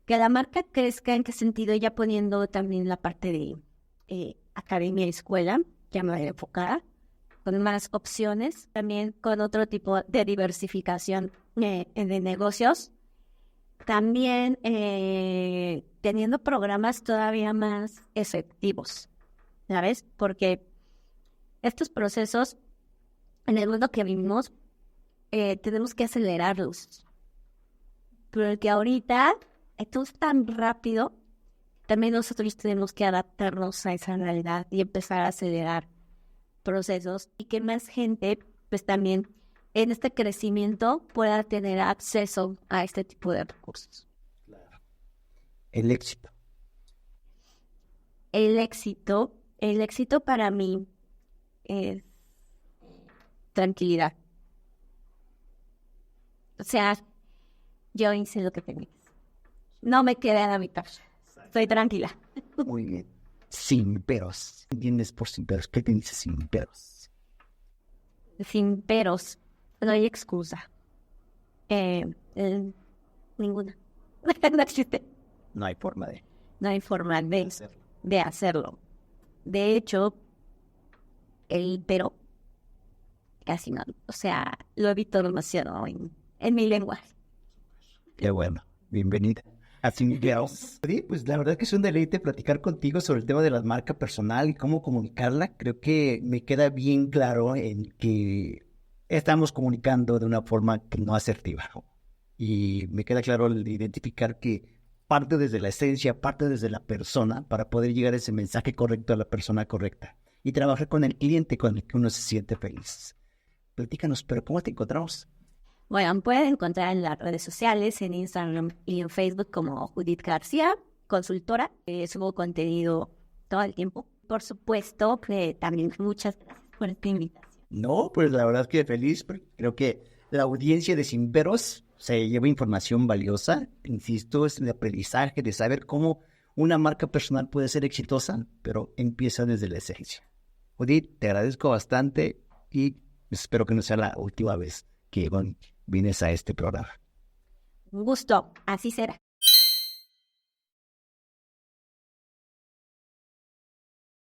la marca crezca. ¿En qué sentido? Ya poniendo también la parte de academia y escuela, ya me voy a enfocar, con más opciones, también con otro tipo de diversificación de negocios. También teniendo programas todavía más efectivos, ¿sabes? Porque estos procesos en el mundo que vivimos tenemos que acelerarlos. Porque ahorita esto es tan rápido, también nosotros tenemos que adaptarnos a esa realidad y empezar a acelerar procesos y que más gente, pues también en este crecimiento pueda tener acceso a este tipo de recursos. El éxito. El éxito para mí es tranquilidad. O sea, yo hice lo que tenía. No me quedé a la mitad. Estoy tranquila. Muy bien. Sin peros. ¿Qué entiendes por sin peros? ¿Qué te dice sin peros? Sin peros. No hay excusa. Ninguna. No existe. No hay forma de No hay forma hacerlo. de hacerlo. De hecho, el pero casi no. O sea, lo evito demasiado en mi lenguaje. Qué bueno. Bienvenida a Sin Peros. Sí, pues la verdad que es un deleite platicar contigo sobre el tema de la marca personal y cómo comunicarla. Creo que me queda bien claro en que estamos comunicando de una forma que no asertiva. Y me queda claro el identificar que parte desde la esencia, parte desde la persona para poder llegar ese mensaje correcto a la persona correcta y trabajar con el cliente con el que uno se siente feliz. Platícanos, pero ¿cómo te encontramos? Bueno, me pueden encontrar en las redes sociales, en Instagram y en Facebook como Judith García, consultora. Subo contenido todo el tiempo. Por supuesto, también muchas gracias por esta invitación. No, pues la verdad que feliz, porque creo que la audiencia de Sin Peros se lleva información valiosa. Insisto, es el aprendizaje de saber cómo una marca personal puede ser exitosa, pero empieza desde la esencia. Judith, te agradezco bastante y espero que no sea la última vez que vienes a este programa. Un gusto, así será.